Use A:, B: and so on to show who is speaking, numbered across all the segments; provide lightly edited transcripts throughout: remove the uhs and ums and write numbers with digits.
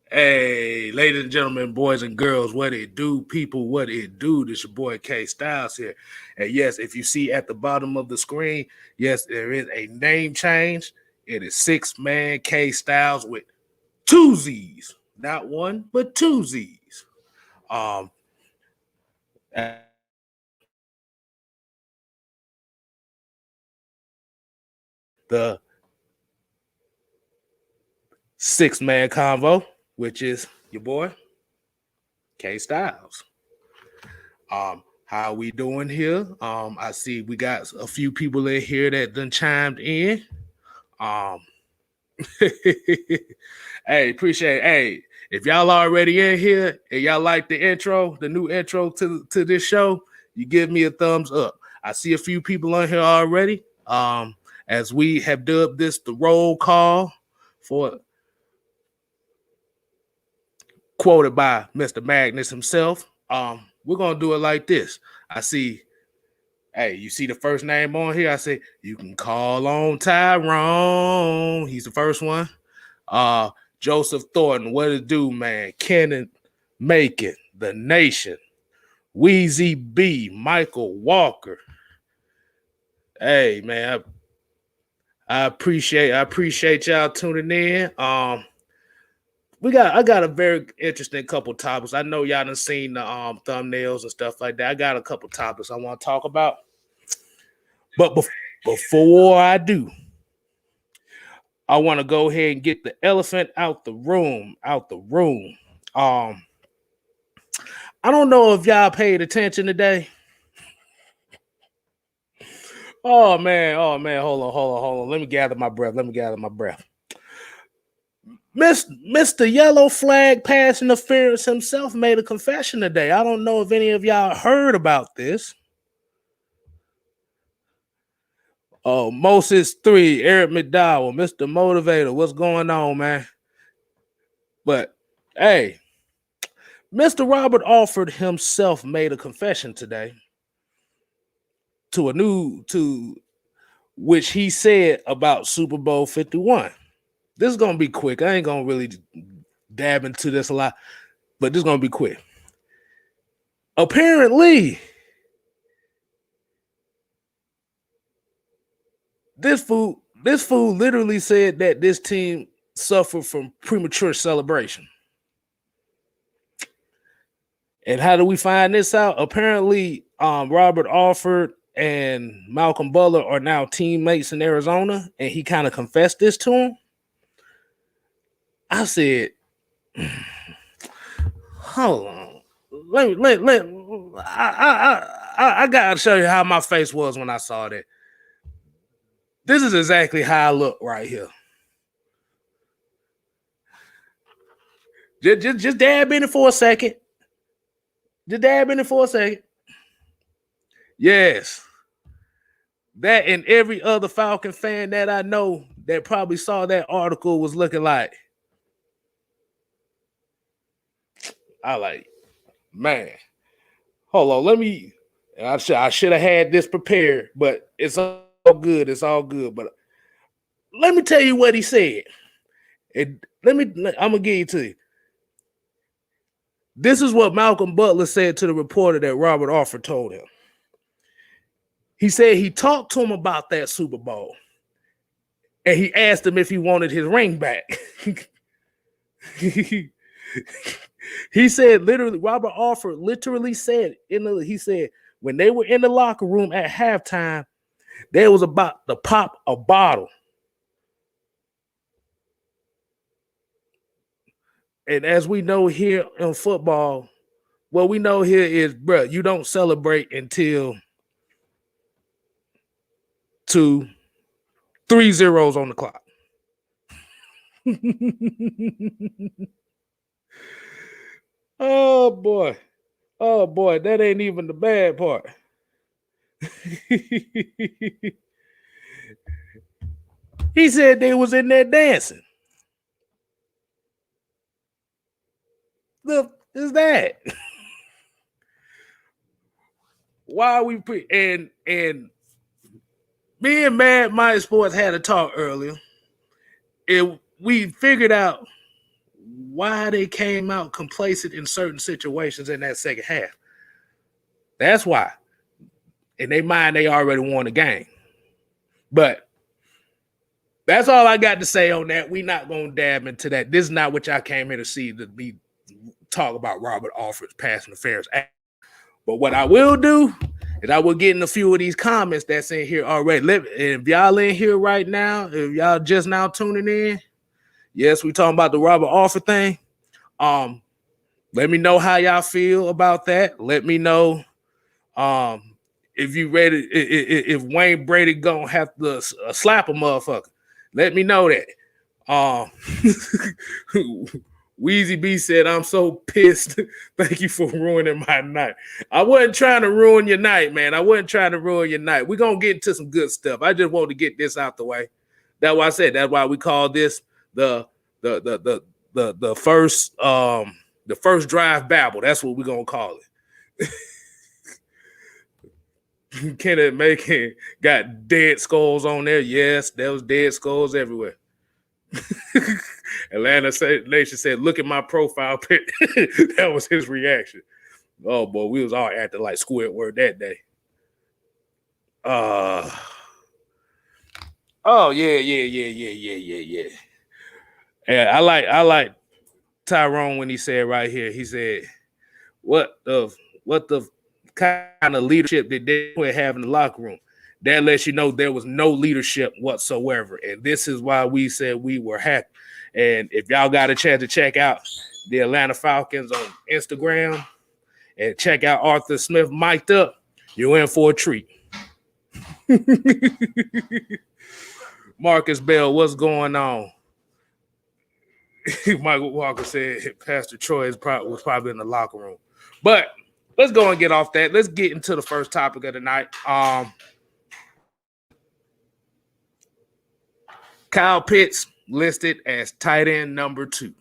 A: Hey, ladies and gentlemen, boys and girls, what it do, people, what it do? This your boy K Styles here. And yes, if you see at the bottom of the screen, yes, there is a name change. It is 6-man K Styles with 2 Z's. Not one, but 2 Z's. The 6-man convo, which is your boy K Styles. How we doing here? I see we got a few people in here that done chimed in. Hey, appreciate it. Hey, if y'all already in here and y'all like the intro, the new intro to this show, you give me a thumbs up. I see a few people on here already. As we have dubbed this the roll call for quoted by Mr. Magnus himself. We're gonna do it like this. I see, hey, you see the first name on here? I say you can call on Tyrone. He's the first one. Joseph Thornton, what it do, man? Kenan Macon, The Nation, Wheezy B, Michael Walker. Hey, man, I appreciate y'all tuning in. I got a very interesting couple topics. I know y'all done seen the thumbnails and stuff like that. I got a couple topics I want to talk about. But before I do, I want to go ahead and get the elephant out the room. I don't know if y'all paid attention today. Oh man, hold on. Let me gather my breath. Mr. Yellow Flag Pass Interference himself made a confession today. I don't know if any of y'all heard about this. Oh, Moses 3, Eric McDowell, Mr. Motivator. What's going on, man? But hey, Mr. Robert Alford himself made a confession today to which he said about Super Bowl 51. This is gonna be quick. I ain't gonna really dab into this a lot, but this is gonna be quick. Apparently, this fool literally said that this team suffered from premature celebration. And how do we find this out? Apparently, Robert Alford and Malcolm Butler are now teammates in Arizona, and he kind of confessed this to him. I said, hold on. I gotta show you how my face was when I saw that. This is exactly how I look right here. Just dab in it for a second. Yes. That and every other Falcon fan that I know that probably saw that article was looking like, man, hold on, let me. I should have had this prepared, but it's all good. But let me tell you what he said. I'm gonna give it to you. This is what Malcolm Butler said to the reporter that Robert Alford told him. He said he talked to him about that Super Bowl, and he asked him if he wanted his ring back. He said literally, Robert Alford literally said, he said when they were in the locker room at halftime, they was about to pop a bottle. And as we know here in football, what we know here is, bro, you don't celebrate until 3 zeros on the clock. Oh boy. Oh boy, that ain't even the bad part. He said they was in there dancing. Look, is that? Why are we and me and Mad Mike Sports had a talk earlier. We figured out why they came out complacent in certain situations in that second half. That's why. In their mind, they already won the game. But that's all I got to say on that. We not going to dab into that. This is not what y'all came here to see, to be talk about Robert Alford's pass interference. But what I will do is I will get in a few of these comments that's in here already. If y'all in here right now, if y'all just now tuning in, yes, we talking about the Robert Alford thing. Let me know how y'all feel about that. Let me know if you ready, if Wayne Brady gonna have to slap a motherfucker. Let me know that. Weezy B said, I'm so pissed. Thank you for ruining my night. I wasn't trying to ruin your night, man. I wasn't trying to ruin your night. We're gonna get into some good stuff. I just wanted to get this out the way. That's why I said that's why we call this the first drive babble. That's what we're gonna call it. Kenneth Macon got dead skulls on there. Yes, there was dead skulls everywhere. Atlanta Nation said, look at my profile pic. That was his reaction. Oh boy, we was all acting like Squidward that day. Oh yeah. And I like Tyrone when he said right here, he said, what the kind of leadership did they have in the locker room? That lets you know there was no leadership whatsoever. And this is why we said we were happy. And if y'all got a chance to check out the Atlanta Falcons on Instagram and check out Arthur Smith mic'd up, you're in for a treat. Marcus Bell, what's going on? Michael Walker said Pastor Troy was probably in the locker room. But let's go and get off that. Let's get into the first topic of the night. Kyle Pitts listed as tight end number 2.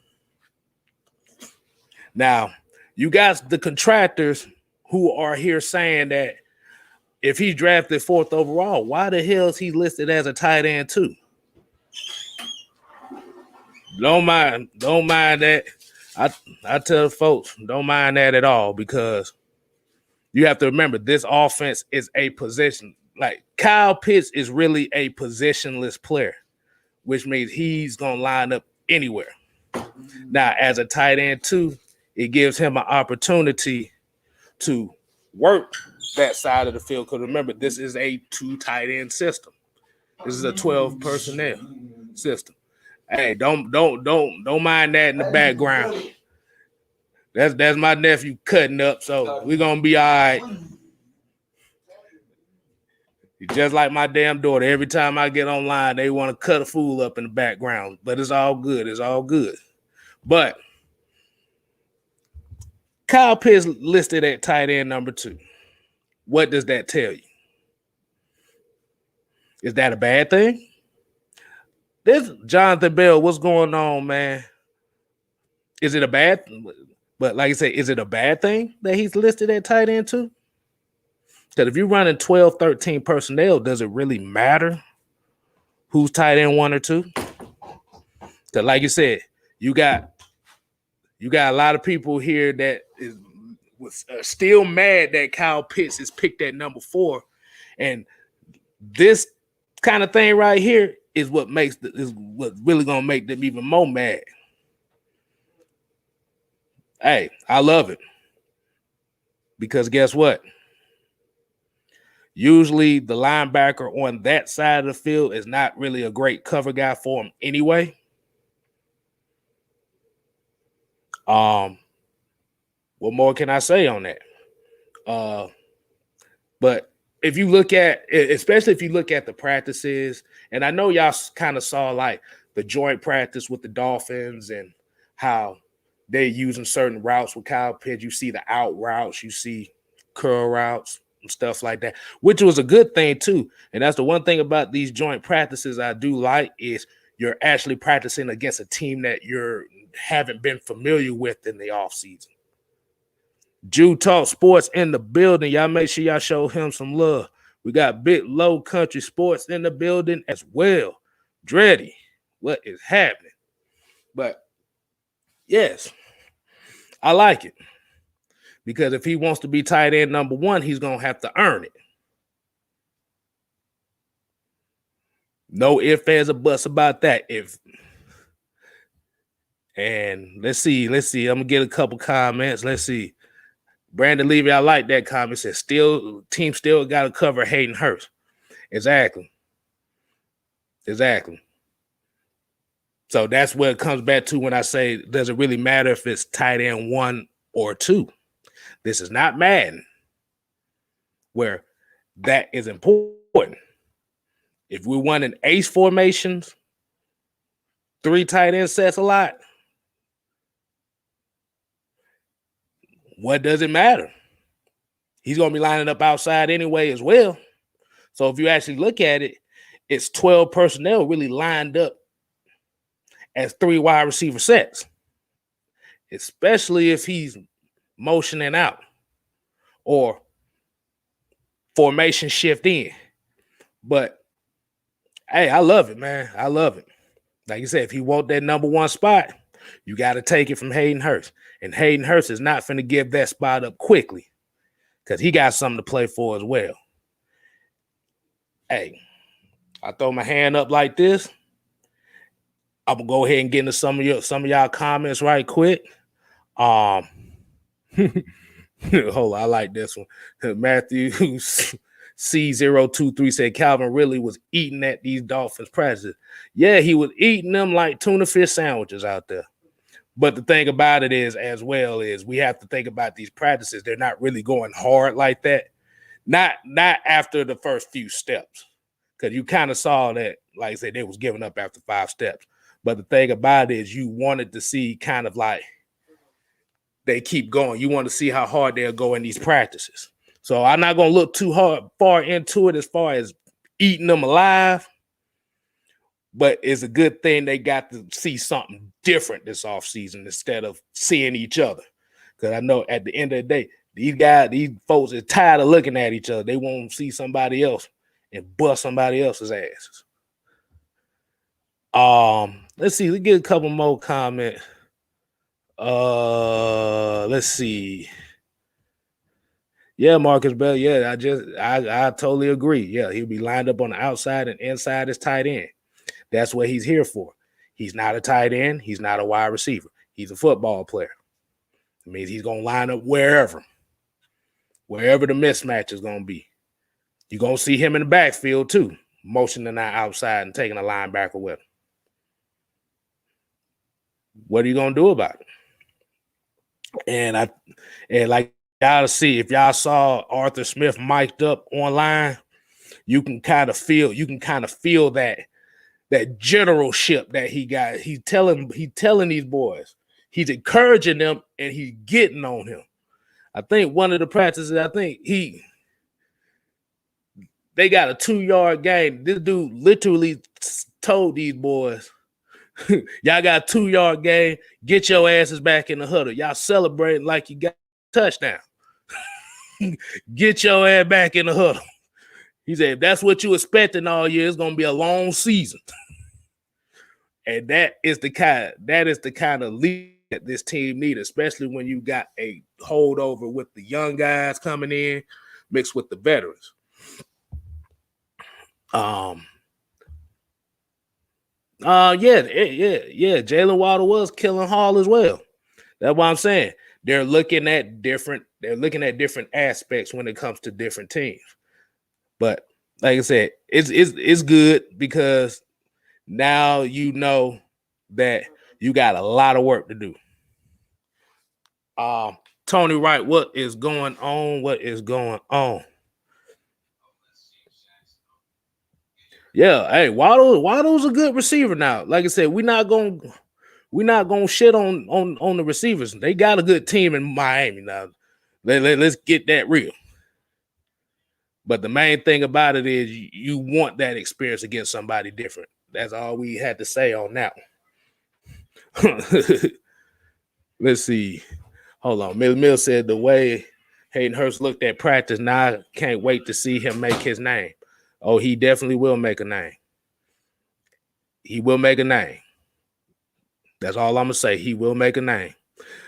A: Now, you got the contractors who are here saying that if he's drafted 4th overall, why the hell is he listed as a tight end 2? Don't mind that. I tell folks, don't mind that at all, because you have to remember this offense is a position. Like Kyle Pitts is really a positionless player, which means he's going to line up anywhere. Now, as a tight end 2, it gives him an opportunity to work that side of the field. Because remember, this is a 2 tight end system. This is a 12 personnel system. Hey, don't mind that in the background. That's my nephew cutting up, so we're gonna be all right. Just like my damn daughter. Every time I get online, they want to cut a fool up in the background. But it's all good. It's all good. But Kyle Pitts listed at tight end number 2. What does that tell you? Is that a bad thing? This Jonathan Bell, what's going on, man? Is it a bad? But like I said, is it a bad thing that he's listed at tight end 2? Because if you're running 12, 13 personnel, does it really matter who's tight end 1 or 2? Because like you said, you got a lot of people here that was still mad that Kyle Pitts is picked at number 4, and this kind of thing right here is what what's really gonna make them even more mad. Hey, I love it, because guess what? Usually the linebacker on that side of the field is not really a great cover guy for him anyway. What more can I say on that? But if you look at, especially if you look at the practices, and I know y'all kind of saw like the joint practice with the Dolphins and how They're using certain routes with Kyle Pitts. You see the out routes, you see curl routes and stuff like that, which was a good thing too. And that's the one thing about these joint practices I do like is you're actually practicing against a team that you haven't been familiar with in the offseason. Jew Talk Sports in the building. Y'all make sure y'all show him some love. We got Big Low Country Sports in the building as well. Dreddy, what is happening? But yes, I like it. Because if he wants to be tight end number one, he's going to have to earn it. No ifs, ands, or buts about that. And let's see. I'm going to get a couple comments. Let's see. Brandon Levy, I like that comment. Says team still got to cover Hayden Hurst. Exactly. So that's where it comes back to when I say, does it really matter if it's tight end 1 or 2? This is not Madden, where that is important. If we want an ace formations, 3 tight end sets a lot, what does it matter? He's going to be lining up outside anyway as well. So if you actually look at it, it's 12 personnel really lined up as 3 wide receiver sets, especially if he's motioning out or formation shift in. But, hey, I love it, man. I love it. Like you said, if you want that number 1 spot, you got to take it from Hayden Hurst. And Hayden Hurst is not finna give that spot up quickly because he got something to play for as well. Hey, I throw my hand up like this. I'm gonna go ahead and get into some of y'all comments right quick. Hold on, I like this one. Matthew C023 said Calvin really was eating at these Dolphins practices. Yeah, he was eating them like tuna fish sandwiches out there. But the thing about it is, as well, is we have to think about these practices. They're not really going hard like that. Not after the first few steps. Because you kind of saw that, like I said, they was giving up after 5 steps. But the thing about it is you wanted to see kind of like they keep going. You want to see how hard they'll go in these practices. So I'm not going to look too far into it as far as eating them alive. But it's a good thing they got to see something different this offseason instead of seeing each other. Because I know at the end of the day, these folks are tired of looking at each other. They want to see somebody else and bust somebody else's asses. Let's see. Let's get a couple more comments. Let's see. Yeah, Marcus Bell. Yeah, I totally agree. Yeah, he'll be lined up on the outside and inside his tight end. That's what he's here for. He's not a tight end. He's not a wide receiver. He's a football player. It means he's going to line up wherever the mismatch is going to be. You're going to see him in the backfield too, motioning that outside and taking a linebacker with him. What are you going to do about it? And like y'all see, if y'all saw Arthur Smith mic'd up online, you can kind of feel that generalship that he got. He's telling these boys, he's encouraging them, and he's getting on him. I think one of the practices, they got a 2-yard gain. This dude literally told these boys, y'all got a 2-yard gain, get your asses back in the huddle. Y'all celebrating like you got a touchdown. Get your ass back in the huddle. He said, if that's what you expecting all year, it's going to be a long season. And that is the kind of lead that this team needs, especially when you got a holdover with the young guys coming in mixed with the veterans. Jalen Waddle was killing Hall as well. That's what I'm saying. They're looking at different aspects when it comes to different teams. But like I said, it's good because now you know that you got a lot of work to do. Tony Wright, what is going on? Yeah, hey, Waddle's a good receiver now. Like I said, we're not gonna We're not gonna shit on the receivers. They got a good team in Miami now. Let's get that real. But the main thing about it is you want that experience against somebody different. That's all we had to say on that one. Let's see. Hold on. Mill said the way Hayden Hurst looked at practice, now I can't wait to see him make his name. Oh, he definitely will make a name. He will make a name. That's all I'm going to say. He will make a name.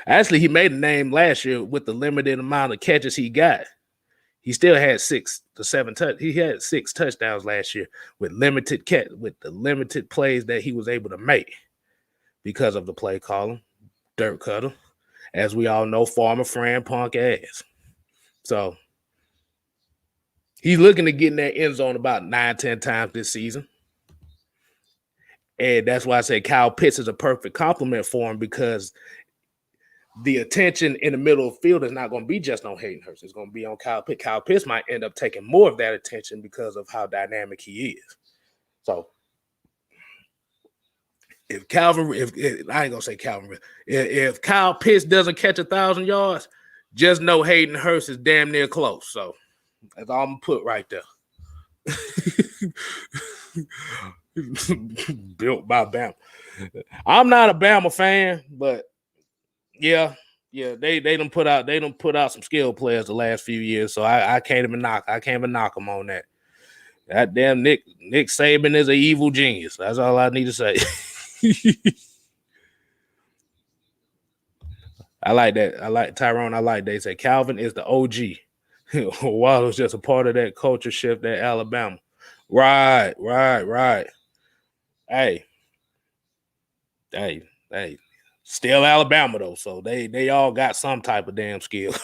A: Actually, he made a name last year with the limited amount of catches he got. He still had 6 to 7 He had 6 touchdowns last year with the limited plays that he was able to make because of the play calling, dirt cutter. As we all know, former Fran punk ass. So he's looking to get in that end zone about 9-10 times this season. And that's why I say Kyle Pitts is a perfect compliment for him, because the attention in the middle of the field is not going to be just on Hayden Hurst. It's going to be on Kyle Pitts. Kyle Pitts might end up taking more of that attention because of how dynamic he is. So if I ain't going to say Calvin, if Kyle Pitts doesn't catch 1,000 yards, just know Hayden Hurst is damn near close. So that's all I'm going to put right there. Built by Bama. I'm not a Bama fan, but yeah, they done put out some skilled players the last few years, so I can't even knock them on that. That damn Nick Saban is an evil genius. That's all I need to say. I like that. I like Tyrone. I like they say Calvin is the OG. Waddle's just a part of that culture shift at Alabama. Right. Hey. Still Alabama though, so they all got some type of damn skill.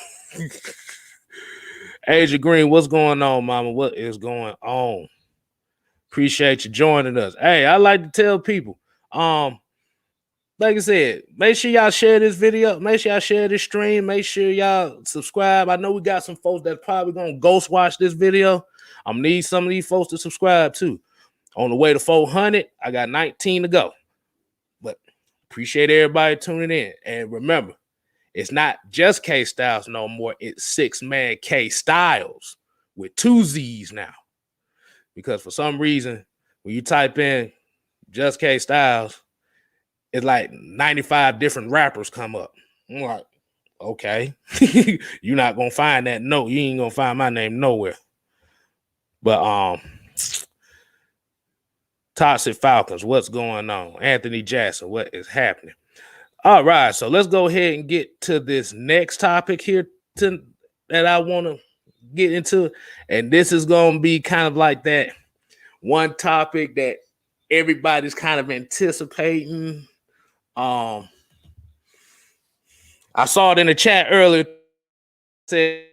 A: Asia Green, what's going on, mama? What is going on? Appreciate you joining us. Hey, I like to tell people, like I said, make sure y'all share this video. Make sure y'all share this stream. Make sure y'all subscribe. I know we got some folks that's probably gonna ghost watch this video. I'm gonna need some of these folks to subscribe too. On the way to 400, I got 19 to go. But appreciate everybody tuning in. And remember, it's not just K Styles no more. It's 6-man K Styles with 2 Z's now. Because for some reason, when you type in just K Styles, it's like 95 different rappers come up. I'm like, okay. You're not going to find that note. You ain't going to find my name nowhere. But Toxic Falcons, what's going on? Anthony Jackson, what is happening? All right, so let's go ahead and get to this next topic here that I want to get into. And this is going to be kind of like that one topic that everybody's kind of anticipating. I saw it in the chat earlier. Said,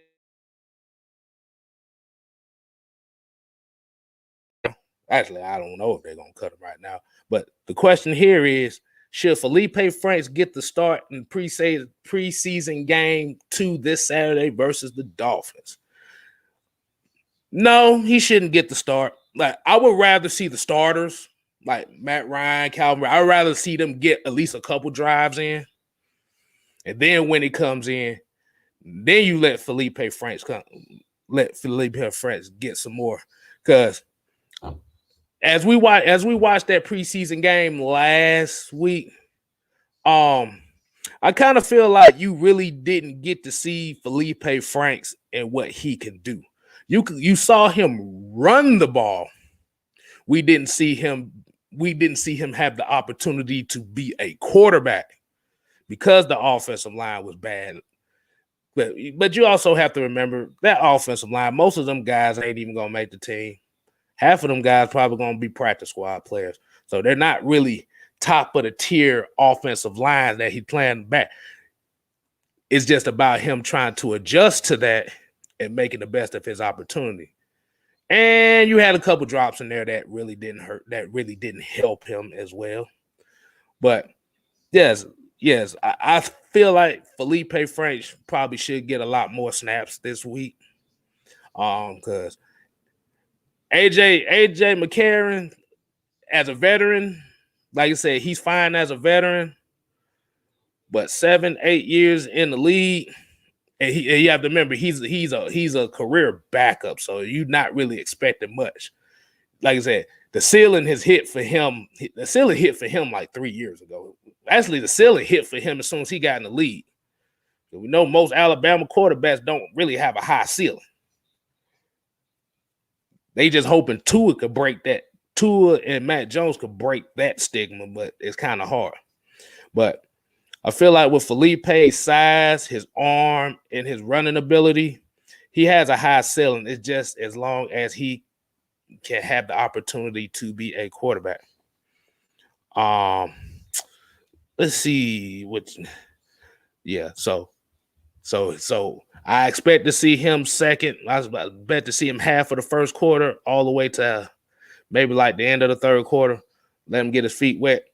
A: actually, I don't know if they're going to cut him right now. But the question here is, should Feleipe Franks get the start in preseason game 2 this Saturday versus the Dolphins? No, he shouldn't get the start. Like, I would rather see the starters, like Matt Ryan, Calvin. I'd rather see them get at least a couple drives in. And then when he comes in, then you let Feleipe Franks get some more. Because as we watched that preseason game last week, I kind of feel like you really didn't get to see Feleipe Franks and what he can do. You saw him run the ball. We didn't see him have the opportunity to be a quarterback because the offensive line was bad. But you also have to remember that offensive line, most of them guys ain't even gonna make the team. Half of them guys probably gonna be practice squad players. So they're not really top of the tier offensive line that he's playing back. It's just about him trying to adjust to that and making the best of his opportunity. And you had a couple drops in there that really didn't hurt, that really didn't help him as well. But yes, I feel like Feleipe Franks probably should get a lot more snaps this week. Because AJ McCarron, as a veteran, like I said, he's fine as a veteran. But 7-8 years in the league, and you have to remember he's a career backup, so you're not really expecting much. Like I said, the ceiling hit for him like 3 years ago. Actually, the ceiling hit for him as soon as he got in the league. We know most Alabama quarterbacks don't really have a high ceiling. They just hoping Tua could break that. Tua and Matt Jones could break that stigma, but it's kind of hard. But I feel like with Feleipe's size, his arm, and his running ability, he has a high ceiling. It's just as long as he can have the opportunity to be a quarterback. Let's see what. Yeah, so I expect to see him second. I bet to see him half of the first quarter, all the way to maybe like the end of the third quarter. Let him get his feet wet.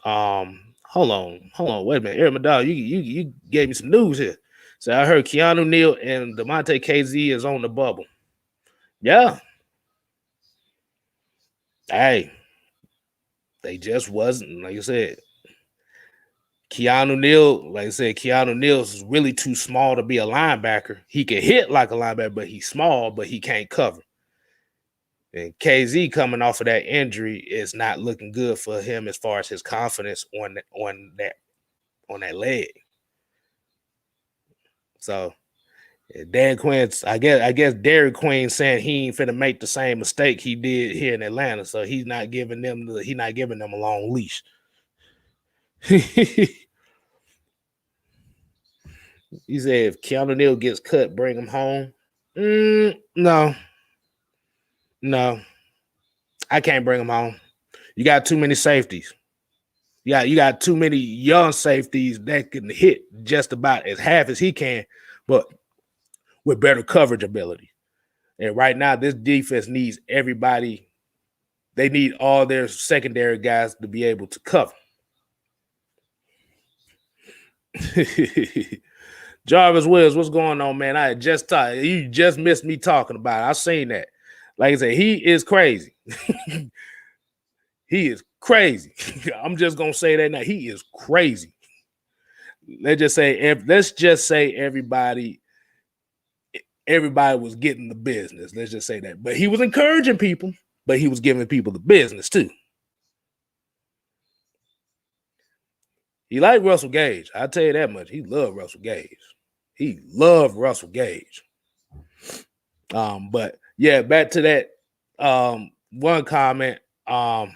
A: Hold on, wait a minute, Eric Madal, you gave me some news here. So I heard Keanu Neal and DeMonte KZ is on the bubble. Yeah. Hey, they just wasn't, like I said. Keanu Neal is really too small to be a linebacker. He can hit like a linebacker, but he's small, but he can't cover. And KZ coming off of that injury is not looking good for him as far as his confidence on that leg. So Derek Quinn, I guess Derek Quinn saying he ain't finna make the same mistake he did here in Atlanta. So he's not giving them a long leash. He said if Keanu Neal gets cut, bring him home. No. I can't bring him home. You got too many safeties. You got too many young safeties that can hit just about as half as he can, but with better coverage ability. And right now, this defense needs everybody. They need all their secondary guys to be able to cover. Jarvis Wills, what's going on, man? You just missed me talking about it. I've seen that. Like I said, he is crazy. He is crazy. I'm just gonna say that now. He is crazy. Let's just say everybody was getting the business. Let's just say that. But he was encouraging people, but he was giving people the business too. He liked Russell Gage. I'll tell you that much. He loved Russell Gage. But yeah, back to that one comment. No,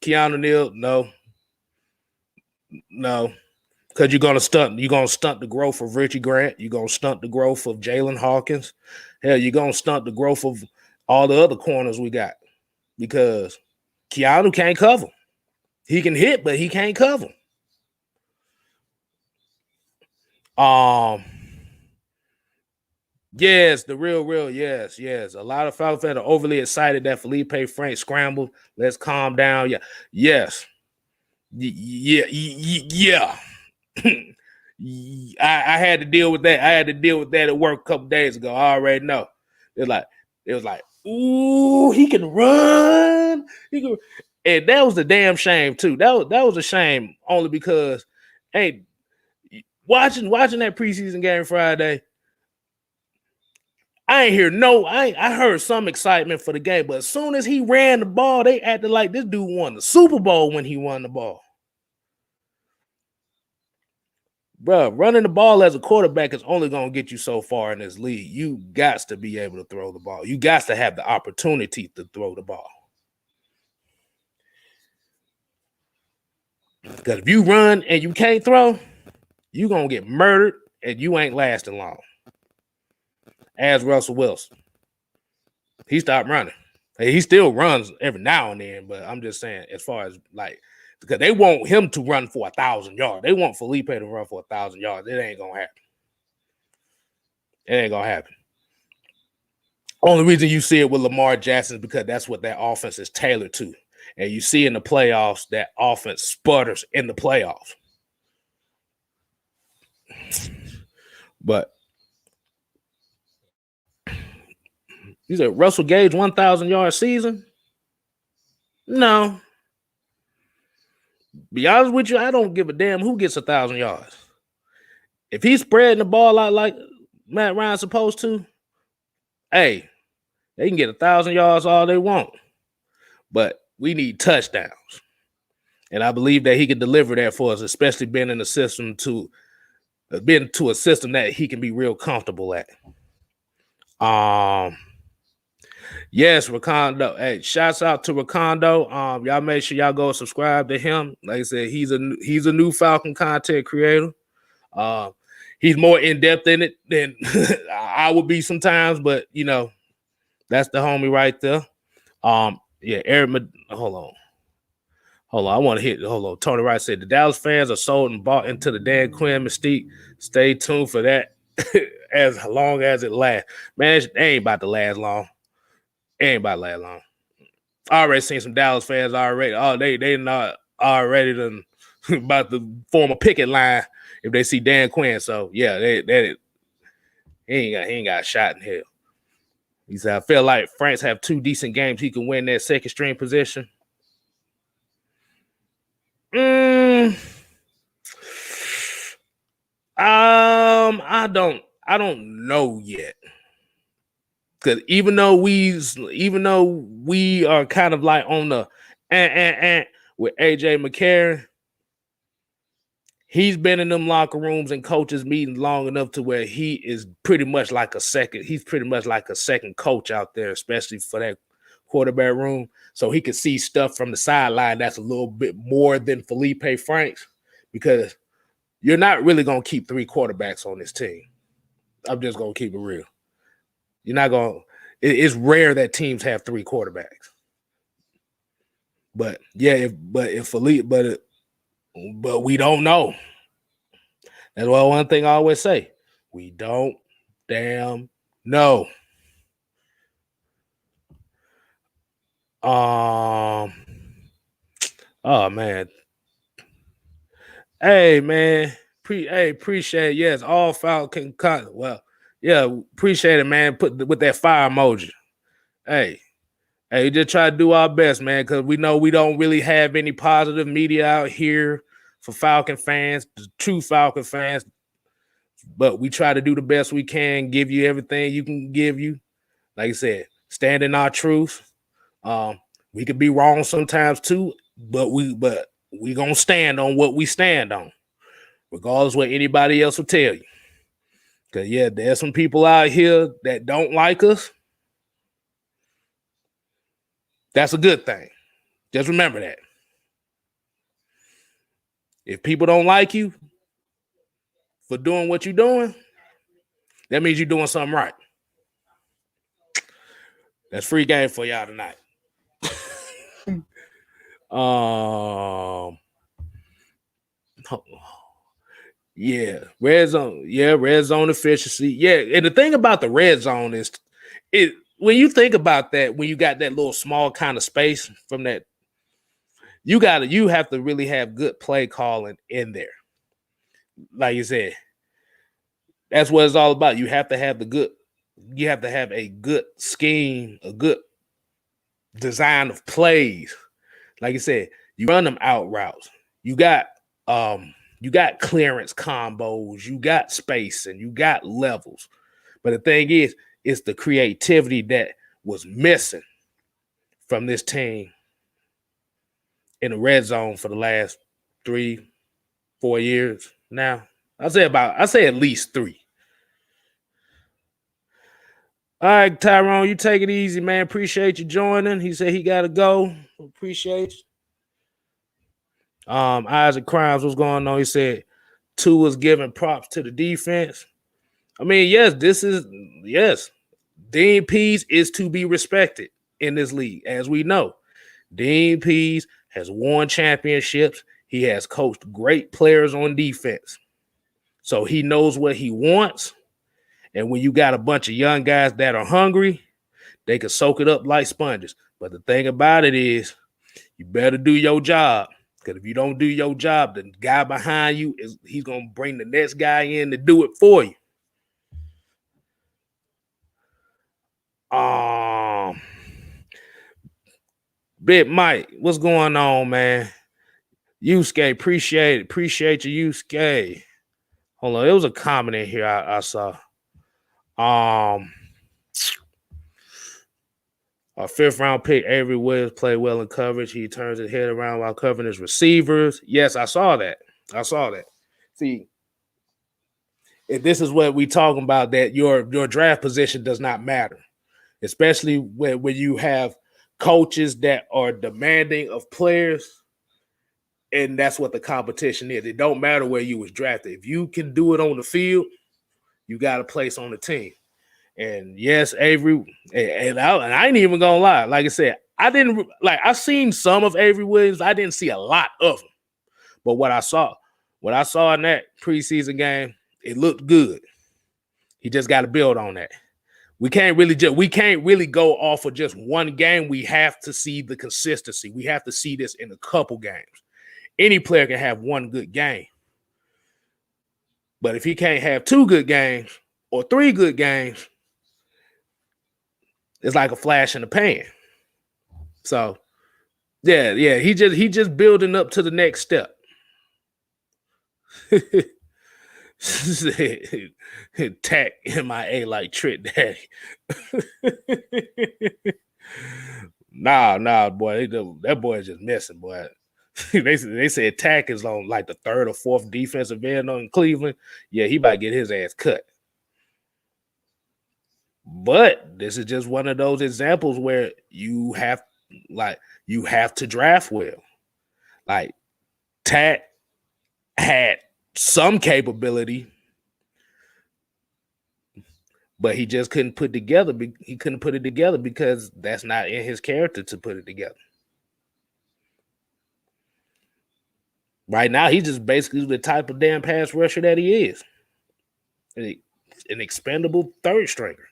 A: Keanu Neal, no. Because you're gonna stunt the growth of Richie Grant, you're gonna stunt the growth of Jalen Hawkins. Hell, you're gonna stunt the growth of all the other corners we got because Keanu can't cover. He can hit, but he can't cover. Yes, the real, yes. A lot of Falcons fans are overly excited that Feleipe Franks scrambled. Let's calm down. Yeah, yes. Yeah. I had to deal with that. I had to deal with that at work a couple days ago. I already know. It was like, ooh, he can run. And that was a damn shame too. That was a shame only because, hey, watching that preseason game Friday, I heard some excitement for the game, but as soon as he ran the ball, they acted like this dude won the Super Bowl when he won the ball. Bro, running the ball as a quarterback is only going to get you so far in this league. You got to be able to throw the ball. You got to have the opportunity to throw the ball. Because if you run and you can't throw, you're going to get murdered and you ain't lasting long. As Russell Wilson. He stopped running. He still runs every now and then, but I'm just saying, as far as like, because they want him to run for 1,000 yards. They want Feleipe to run for 1,000 yards. It ain't gonna happen. Only reason you see it with Lamar Jackson is because that's what that offense is tailored to. And you see in the playoffs that offense sputters in the playoffs. But you said Russell Gage 1,000 yard season? No. Be honest with you, I don't give a damn who gets 1,000 yards. If he's spreading the ball out like Matt Ryan's supposed to, hey, they can get 1,000 yards all they want. But we need touchdowns. And I believe that he can deliver that for us, especially being in a system a system that he can be real comfortable at. Yes, Rakondo. Hey, shouts out to Rakondo. Y'all make sure y'all go subscribe to him. Like I said, he's a new Falcon content creator. He's more in depth in it than I would be sometimes, but you know, that's the homie right there. Yeah, Eric. Hold on. I want to hit. Hold on. Tony Wright said the Dallas fans are sold and bought into the Dan Quinn mystique. Stay tuned for that as long as it lasts. Man, it ain't about to last long. It ain't about to last long. I already seen some Dallas fans already. Oh, they not already done about to form a picket line if they see Dan Quinn. So yeah, he ain't got a shot in hell. He said, I feel like Franks have 2 decent games. He can win that second string position. I don't know yet. Because even though we are kind of like on the with AJ McCarron, he's been in them locker rooms and coaches meetings long enough to where he is pretty much like a second. He's pretty much like a second coach out there, especially for that quarterback room. So he can see stuff from the sideline that's a little bit more than Feleipe Franks, because you're not really going to keep 3 quarterbacks on this team. I'm just going to keep it real. You're not going to – it's rare that teams have 3 quarterbacks. But, yeah, but we don't know. That's why one thing I always say. We don't damn know. Oh, man. Hey, man. Appreciate it. Yes, all Falcon content. Well, yeah, appreciate it, man. Put with that fire emoji. Hey, we just try to do our best, man, because we know we don't really have any positive media out here for Falcon fans, true Falcon fans. But we try to do the best we can, give you everything you can give you. Like I said, stand in our truth. We could be wrong sometimes too, but we gonna stand on what we stand on, regardless of what anybody else will tell you. Because, yeah, there's some people out here that don't like us. That's a good thing. Just remember that. If people don't like you for doing what you're doing, that means you're doing something right. That's free game for y'all tonight. Yeah, red zone. Yeah, red zone efficiency. Yeah, and the thing about the red zone is, when you think about that, when you got that little small kind of space from that, you have to really have good play calling in there. Like you said, that's what it's all about. You have to have a good scheme, a good design of plays. Like you said, you run them out routes. You got clearance combos, you got space, and you got levels. But the thing is, it's the creativity that was missing from this team in the red zone for the last 3-4 years now. I say at least 3. All right, Tyrone, you take it easy, man. Appreciate you joining. He said he got to go. Appreciate you. Isaac Crimes, what's going on? He said Tua was giving props to the defense. I mean, yes, Dean Pease is to be respected in this league, as we know. Dean Pease has won championships. He has coached great players on defense. So he knows what he wants. And when you got a bunch of young guys that are hungry, they can soak it up like sponges. But the thing about it is, you better do your job. Because if you don't do your job, the guy behind you, he's going to bring the next guy in to do it for you. Big Mike, what's going on, man? Yusuke, appreciate you, Yusuke. Hold on, it was a comment in here I saw. Our 5th round pick, Avery Williams, played well in coverage. He turns his head around while covering his receivers. Yes, I saw that. See, if this is what we talking about, that your draft position does not matter, especially when you have coaches that are demanding of players, and that's what the competition is. It don't matter where you was drafted. If you can do it on the field, you got a place on the team. And yes, Avery, and I ain't even gonna lie. Like I said, I've seen some of Avery Williams. I didn't see a lot of him, but what I saw in that preseason game, it looked good. He just got to build on that. We can't really go off of just one game. We have to see the consistency. We have to see this in a couple games. Any player can have one good game, but if he can't have 2 good games or 3 good games, it's like a flash in the pan. So, yeah, he just building up to the next step. Tack MIA like Trick Daddy. Nah, boy, that boy is just messing, boy. they said Tack is on like the 3rd or 4th defensive end on Cleveland. Yeah, he might get his ass cut. But this is just one of those examples where you have to draft well. Like Tack had some capability, but he just couldn't put together. He couldn't put it together because that's not in his character to put it together. Right now, he's just basically the type of damn pass rusher that he is. An expendable 3rd stringer.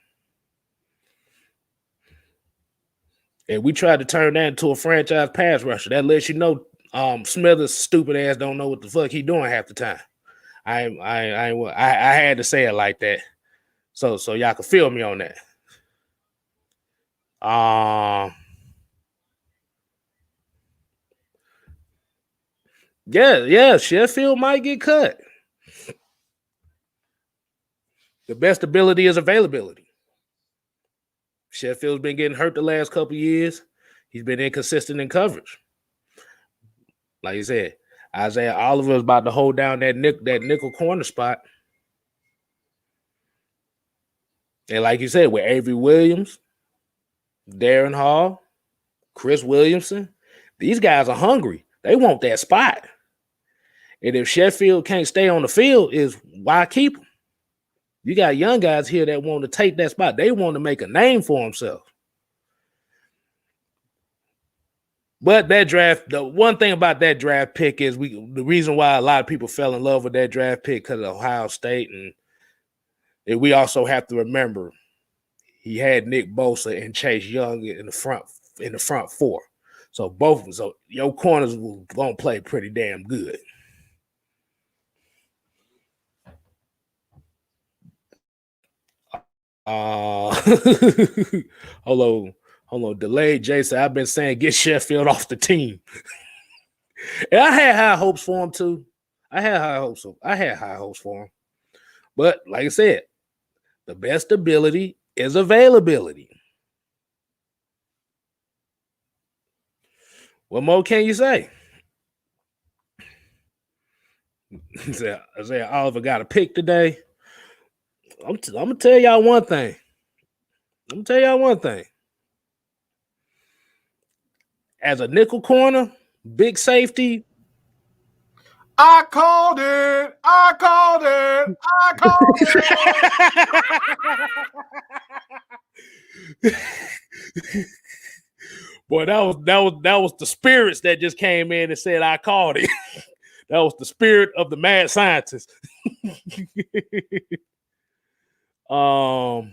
A: And we tried to turn that into a franchise pass rusher. That lets you know Smithers' stupid ass don't know what the fuck he doing half the time. I had to say it like that. So y'all can feel me on that. Yeah, Sheffield might get cut. The best ability is availability. Sheffield's been getting hurt the last couple years. He's been inconsistent in coverage. Like you said, Isaiah Oliver is about to hold down that nickel corner spot. And like you said, with Avery Williams, Darren Hall, Chris Williamson, these guys are hungry. They want that spot. And if Sheffield can't stay on the field, is why keep them? You got young guys here that want to take that spot. They want to make a name for themselves. But that draft, the one thing about that draft pick is the reason why a lot of people fell in love with that draft pick because of Ohio State. And we also have to remember he had Nick Bosa and Chase Young in the front 4. So your corners were gonna play pretty damn good. Hold on. Delayed Jason. I've been saying get Sheffield off the team. And I had high hopes for him too. I had high hopes for him. But like I said, the best ability is availability. What more can you say? Isaiah Oliver got a pick today. I'm gonna tell y'all one thing. As a nickel corner, big safety.
B: I called
A: it. Boy, that was the spirits that just came in and said I called it. That was the spirit of the mad scientist. Was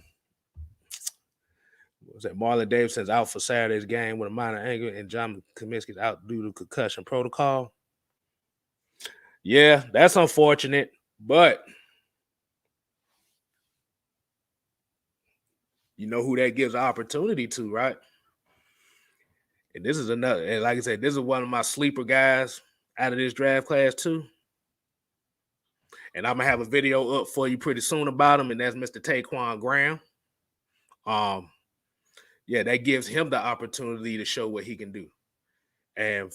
A: that Marlon Davidson's out for Saturday's game with a minor ankle, and John Kaminsky's out due to concussion protocol? Yeah, that's unfortunate, but you know who that gives opportunity to, right? And this is another, and like I said, this is one of my sleeper guys out of this draft class too. And I'm gonna have a video up for you pretty soon about him, and that's Mr. Taquan Graham. Yeah, that gives him the opportunity to show what he can do. And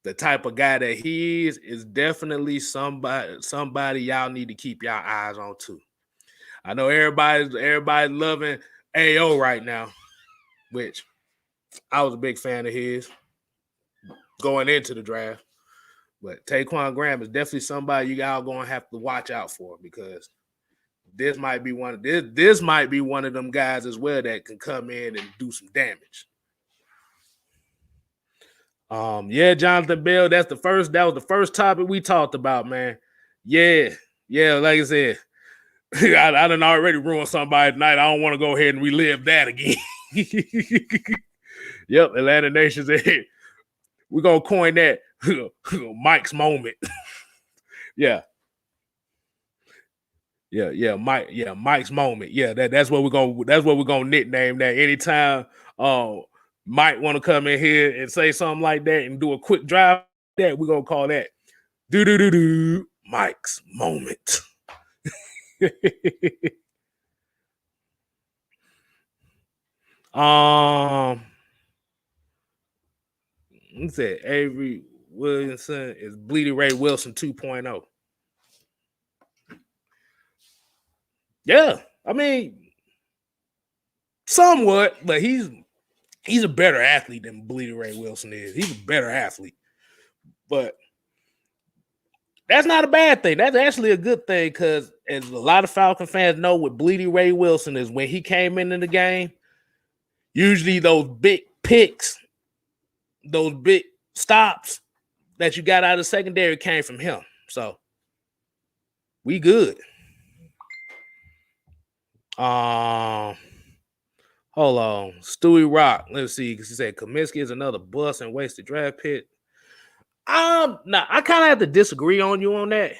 A: the type of guy that he is definitely somebody y'all need to keep y'all eyes on too. I know everybody's loving AO right now, which I was a big fan of his going into the draft. But Taquan Graham is definitely somebody you all gonna have to watch out for, because this might be one of them guys as well that can come in and do some damage. Yeah, Jonathan Bell, that was the first topic we talked about, man. Yeah, like I said, I done already ruined somebody tonight. I don't want to go ahead and relive that again. Yep, Atlanta Nation said we're gonna coin that Mike's moment. Yeah, Mike's moment. Yeah, that's what we're gonna nickname that. Anytime Mike want to come in here and say something like that and do a quick drive, that we're gonna call that Mike's moment. He said Avery Williamson is Bleedy Ray Wilson 2.0. Yeah, I mean, somewhat, but he's a better athlete than Bleedy Ray Wilson is. He's a better athlete, but that's not a bad thing. That's actually a good thing, because as a lot of Falcon fans know, with Bleedy Ray Wilson is when he came into the game, usually those big picks, those big stops that you got out of the secondary came from him. So we good. Hold on. Stewie Rock. Let's see. Because he said Kaminsky is another bust and wasted draft pick. I kind of have to disagree on you on that.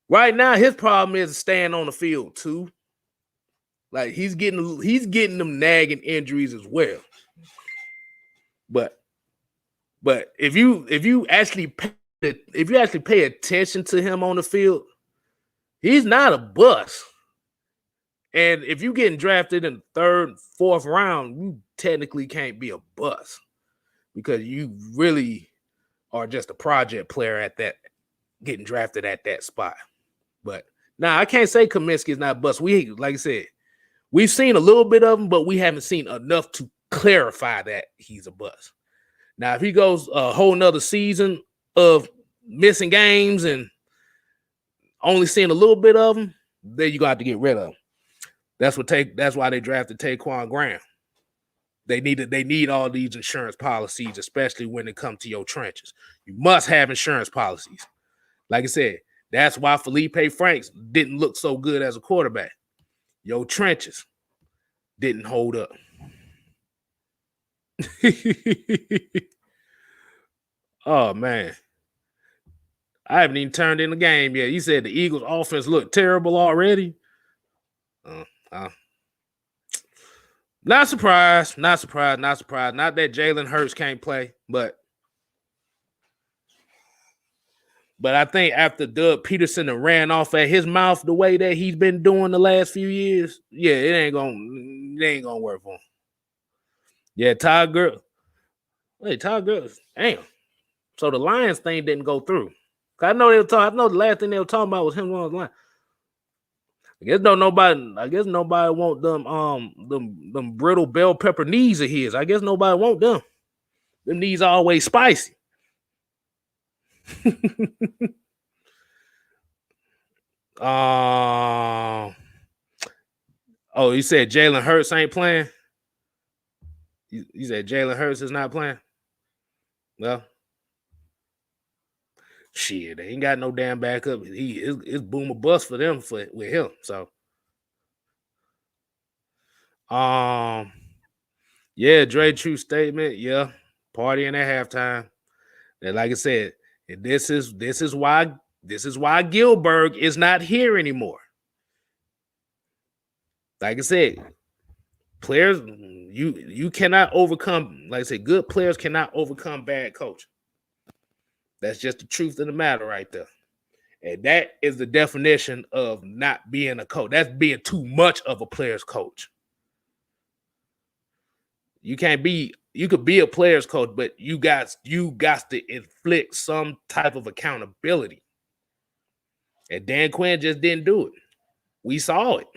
A: Right now, his problem is staying on the field too. Like he's getting them nagging injuries as well. But if you actually pay attention to him on the field, he's not a bust. And if you're getting drafted in the third, fourth round, you technically can't be a bust, because you really are just a project player at that, getting drafted at that spot. But I can't say Kaminsky is not a bust. Like I said, we've seen a little bit of him, but we haven't seen enough to clarify that he's a bust. Now, if he goes a whole nother season of missing games and only seeing a little bit of him, then you're gonna have to get rid of him. That's why they drafted Taquan Graham. They need all these insurance policies, especially when it comes to your trenches. You must have insurance policies. Like I said, that's why Feleipe Franks didn't look so good as a quarterback. Your trenches didn't hold up. Oh, man. I haven't even turned in the game yet. You said the Eagles' offense looked terrible already. Not surprised. Not that Jalen Hurts can't play, but I think after Doug Peterson ran off at his mouth the way that he's been doing the last few years, yeah, it ain't gonna work for him. Yeah, Todd Gurley. Wait, Todd Gurley. Damn. So the Lions thing didn't go through. I know the last thing they were talking about was him on the line. I guess nobody want them brittle bell pepper knees of his. I guess nobody want them. Them knees are always spicy. Oh, you said Jalen Hurts ain't playing? You said Jalen Hurts is not playing? Well, shit, they ain't got no damn backup. It's boom or bust for them with him. So, yeah, Dre, true statement. Yeah, partying at halftime. And like I said, this is why Gilbert is not here anymore. Like I said, players, you cannot overcome. Like I said, good players cannot overcome bad coaching. That's just the truth of the matter right there. And that is the definition of not being a coach. That's being too much of a player's coach. You could be a player's coach, but you got to inflict some type of accountability. And Dan Quinn just didn't do it. We saw it.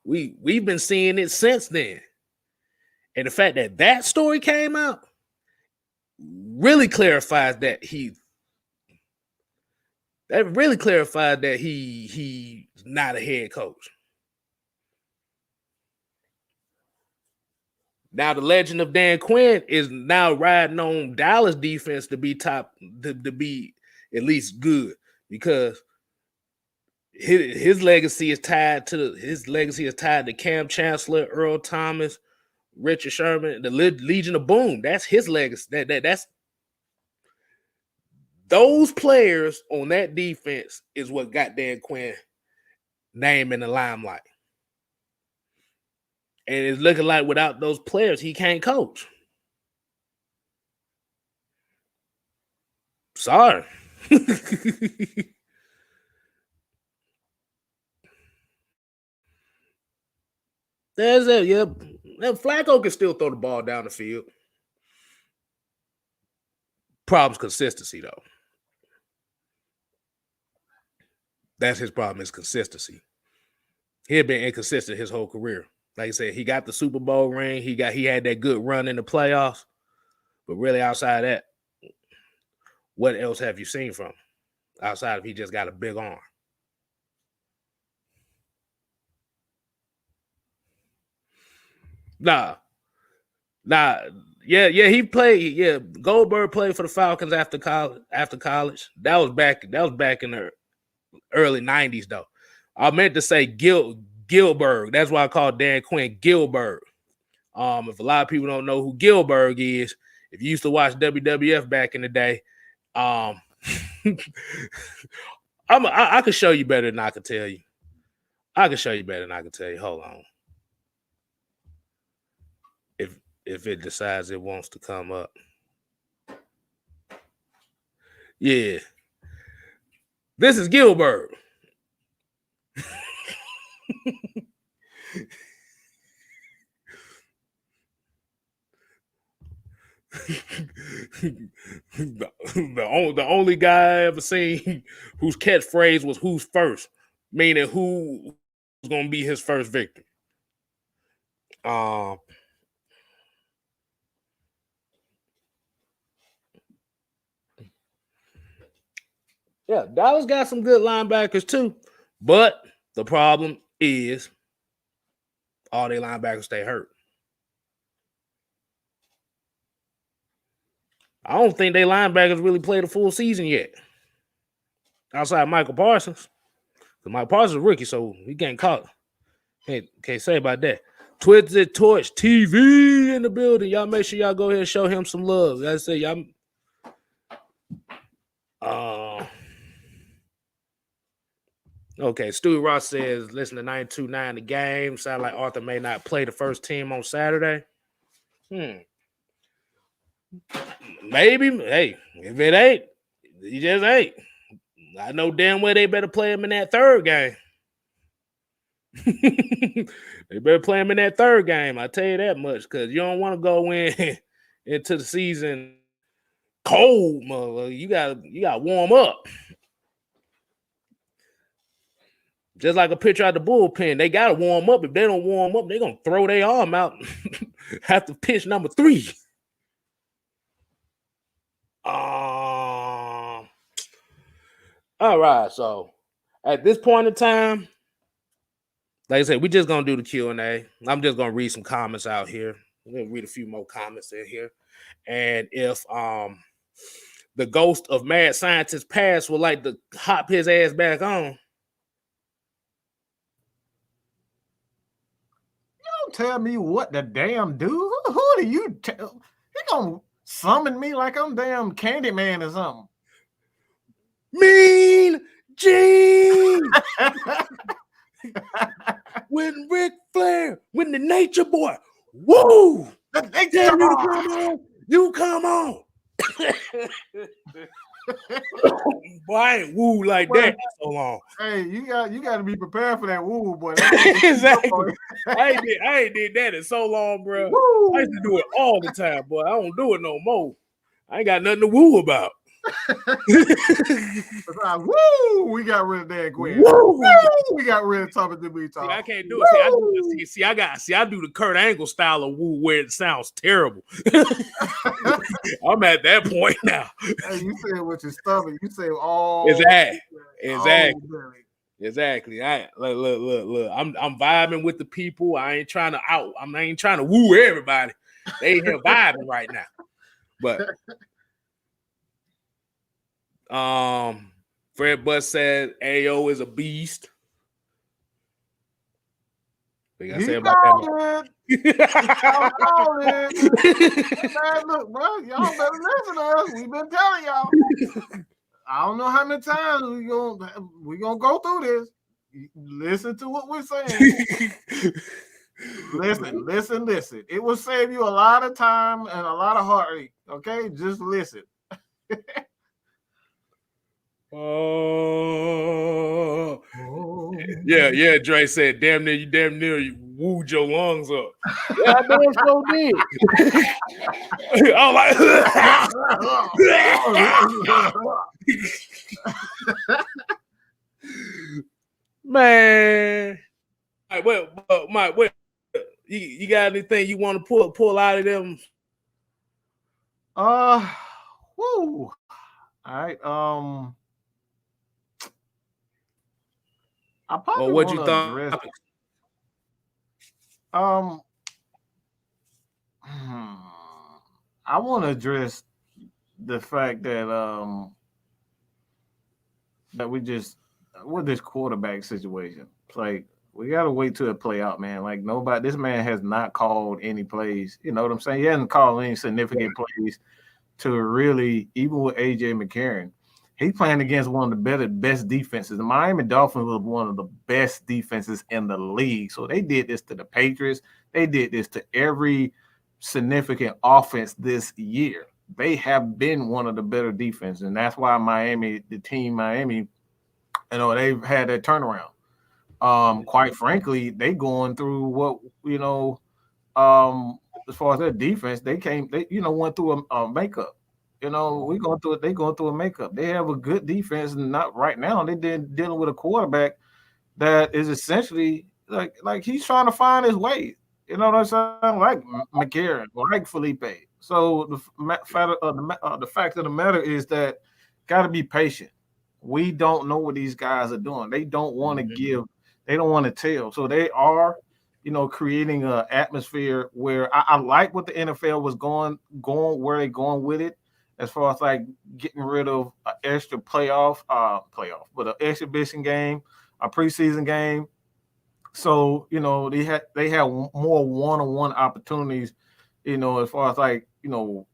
A: We've been seeing it since then. And the fact that story came out really clarifies that he's not a head coach. Now the legend of Dan Quinn is now riding on Dallas defense to be to be at least good, because his legacy is tied to Cam Chancellor, Earl Thomas, Richard Sherman, the Legion of Boom. That's his legacy. That's those players on that defense is what got Dan Quinn name in the limelight. And it's looking like without those players, he can't coach. Sorry. There's it. Yep. Flacco can still throw the ball down the field. Problem's consistency, though. That's his problem, is consistency. He had been inconsistent his whole career. Like I said, he got the Super Bowl ring. He had that good run in the playoffs. But really, outside of that, what else have you seen from him? Outside of he just got a big arm. Nah. Yeah, he played. Yeah, Goldberg played for the Falcons after college. That was back in the early 90s, though. I meant to say Gilbert. That's why I call Dan Quinn Gilbert. If a lot of people don't know who Gilbert is, if you used to watch WWF back in the day, I could show you better than I could tell you. Hold on. If it decides it wants to come up. Yeah. This is Gilbert. the only guy I ever seen whose catchphrase was "Who's first," meaning who was going to be his first victim. Yeah, Dallas got some good linebackers too, but the problem is all their linebackers stay hurt. I don't think their linebackers really played a full season yet, outside Michael Parsons. Because Mike Parsons is a rookie, so he can't call it. Can't say about that. Twitter Torch TV in the building. Y'all make sure y'all go ahead and show him some love. Like I say, y'all. Okay, Stewie Ross says, listen to 92.9 the game. Sound like Arthur may not play the first team on Saturday. Maybe. Hey, if it ain't, he just ain't. I know damn well they better play him in that third game. They better play him in that third game. I tell you that much, because you don't want to go into the season cold, motherfucker. You got warm up. Just like a pitcher out the bullpen, they got to warm up. If they don't warm up, they're going to throw their arm out after pitch number 3. All right, so at this point in time, like I said, we're just going to do the Q&A. I'm just going to read some comments out here. I'm going to read a few more comments in here. And if the ghost of mad scientist past would like to hop his ass back on.
B: Tell me what the damn do. Who do you tell? He gonna summon me like I'm damn Candyman or something.
A: Mean Gene. When Ric Flair, when the Nature Boy, woo!
B: The Nature Boy.
A: You come on. Boy, I ain't woo like that in so long.
B: Hey, you got to be prepared for that woo, boy.
A: Exactly. I ain't did that in so long, bro. Woo. I used to do it all the time, boy. I don't do it no more. I ain't got nothing to woo about.
B: Woo! We got rid of that Gwen. Woo! We got rid of Thomas to be talking.
A: See, I can't do it. See, I do the Kurt Angle style of woo where it sounds terrible. I'm at that point now.
B: Hey, you say it with your stomach. You say
A: Exactly. I look. I'm vibing with the people. I ain't trying to woo everybody. They ain't here vibing right now. But Fred Butt said AO is a beast. What you say about that?
B: Man, look, bro, y'all better listen to us. We've been telling y'all. I don't know how many times we gonna go through this. Listen to what we're saying. Listen. It will save you a lot of time and a lot of heartache. Okay, just listen.
A: Yeah. Dre said, damn near you wooed your lungs up. Yeah, I know it's so big. I was like, man. All right, well, Mike, you got anything you want to pull out of them?
B: Woo. All right. I probably
A: what you thought?
B: Address, I want to address the fact that that we just with this quarterback situation. It's like we gotta wait till it play out, man. Like this man has not called any plays. You know what I'm saying? He hasn't called any significant plays to really, even with AJ McCarron. He's playing against one of the best defenses. The Miami Dolphins was one of the best defenses in the league. So they did this to the Patriots. They did this to every significant offense this year. They have been one of the better defenses, and that's why Miami, you know, they've had that turnaround. Quite frankly, they going through what, you know, as far as their defense, they went through a makeup. You know, they going through a makeup. They have a good defense, and not right now. They're dealing with a quarterback that is essentially like he's trying to find his way. You know what I'm saying? Like McCarron, like Feleipe. So the fact of the matter is that got to be patient. We don't know what these guys are doing. They don't want to give. They don't want to tell. So they are, you know, creating an atmosphere where I like what the NFL was going where they're going with it, as far as like getting rid of an extra but an exhibition game, a preseason game. So, you know, they have more one-on-one opportunities, you know, as far as like, you know,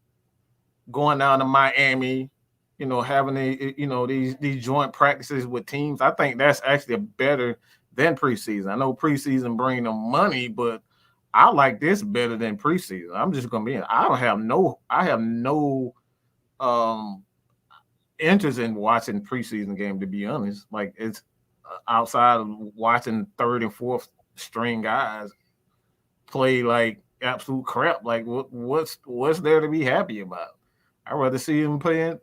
B: going down to Miami, you know, having these joint practices with teams. I think that's actually better than preseason. I know preseason bring them money, but I like this better than preseason. I'm just gonna be in. I have no interest in watching preseason game, to be honest. Like, it's outside of watching third and fourth string guys play like absolute crap. Like, what's there to be happy about? I'd rather see him playing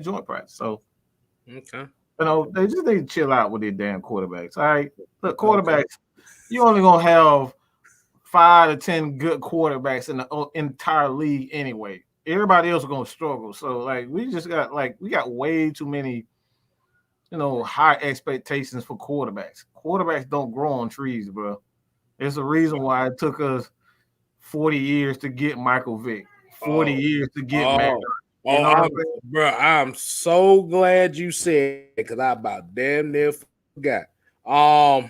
B: joint practice. So,
A: okay.
B: You know, they just need to chill out with their damn quarterbacks. All right. Look, quarterbacks, you only gonna have 5 to 10 good quarterbacks in the entire league anyway. Everybody else is gonna struggle. So, like, we got way too many, you know, high expectations for quarterbacks. Quarterbacks don't grow on trees, bro. There's a reason why it took us 40 years to get Michael Vick, 40 years to get Matt.
A: I'm so glad you said it, because I about damn near forgot. I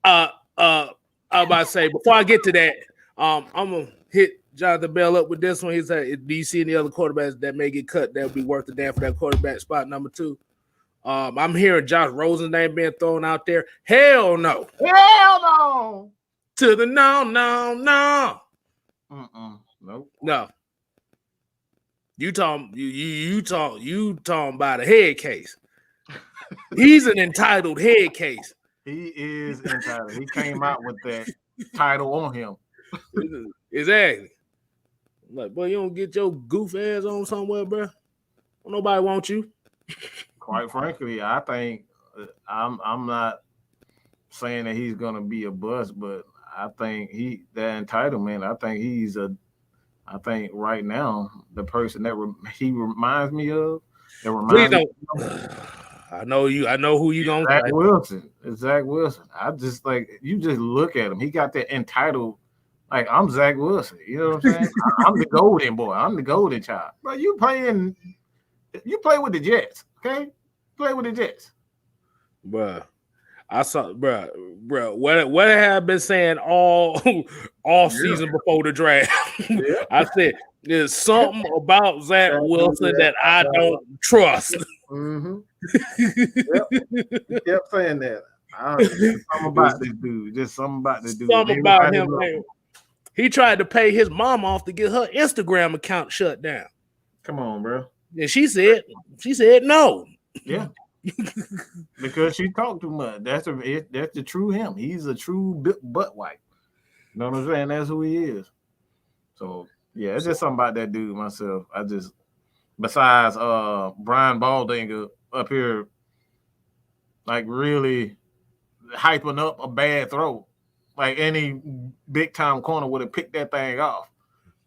A: was about to say, before I get to that, I'm gonna hit Jonathan Bell up with this one. He said, do you see any other quarterbacks that may get cut that would be worth the damn for that quarterback spot number 2? I'm hearing Josh Rosen's name being thrown out there. Hell no.
B: Hell no.
A: To the no.
B: Nope.
A: No. You talking about a head case. He's an entitled head case.
B: He is entitled. He came out with that title on him.
A: Exactly. Like, boy, you don't get your goof ass on somewhere, bro. Nobody wants you.
B: Quite frankly, I think I'm not saying that he's gonna be a bust, but I think that entitlement. I think right now the person that he reminds me of.
A: Please don't. I know you. I know who you gonna
B: Zach
A: say.
B: Wilson. It's Zach Wilson. I just like you just look at him. He got that entitled. Like I'm Zach Wilson. You know what I'm saying? I'm the golden boy. I'm the golden child. But you play with the Jets, okay? Play with the Jets.
A: Bruh. I saw, bruh. What I have been saying all season before the draft.
B: Yeah.
A: I said there's something about Zach Wilson that I don't trust.
B: Mm-hmm. Yep. He kept saying that. Something about this dude. Just something about this dude.
A: Something about him, man. He tried to pay his mom off to get her Instagram account shut down.
B: Come on, bro.
A: And she said no.
B: Yeah. Because she talked too much. That's the true him. He's a true butt wipe. You know what I'm saying? That's who he is. So yeah, it's just something about that dude myself. Besides Brian Baldinger up here like really hyping up a bad throw. Like any big time corner would have picked that thing off.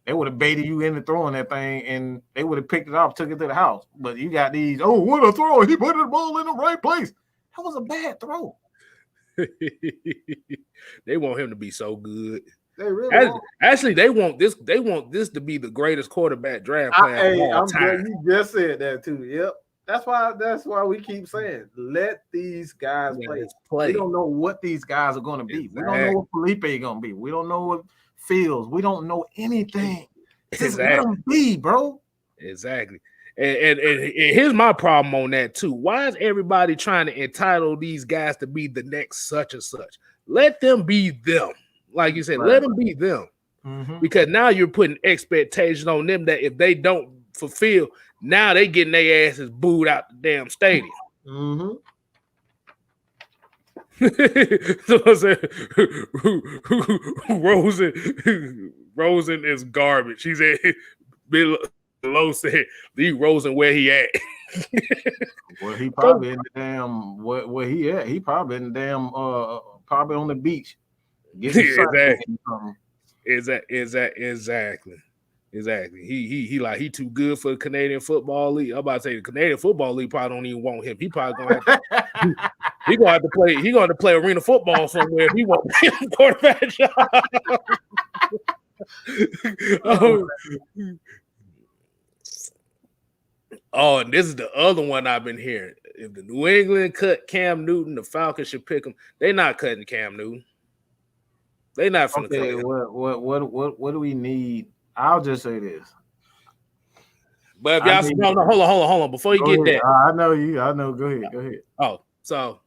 B: They would have baited you into throwing that thing, and they would have picked it off, took it to the house. But you got these, what a throw. He put the ball in the right place. That was a bad throw.
A: They want him to be so good.
B: They really
A: actually they want this to be the greatest quarterback draft player of all time.
B: You just said that too. Yep. That's why we keep saying let these guys play. We don't know what these guys are going to be. We don't know what Feleipe is going to be. We don't know what Fields. We don't know anything. Just let them be, bro.
A: Exactly. And here's my problem on that too. Why is everybody trying to entitle these guys to be the next such and such? Let them be them. Like you said, let them be them.
B: Mm-hmm.
A: Because now you're putting expectations on them that if they don't fulfill, now they getting their asses booed out the damn stadium.
B: Mm-hmm.
A: So I said, Rosen is garbage. He said, Below said, leave Rosen where he at.
B: Well, he probably in the damn where he at. He probably in the damn probably on the beach.
A: Exactly. He too good for the Canadian Football League. I'm about to say the Canadian Football League probably don't even want him. He probably gonna have to play. He going to play arena football somewhere if he want a quarterback job. Oh, and this is the other one I've been hearing. If the New England cut Cam Newton, the Falcons should pick him. They're not cutting Cam Newton. They're not finna cut him.
B: What do we need? I'll just say this.
A: But if y'all hold on. Before you get that.
B: I know you. I know. Go ahead.
A: Oh, so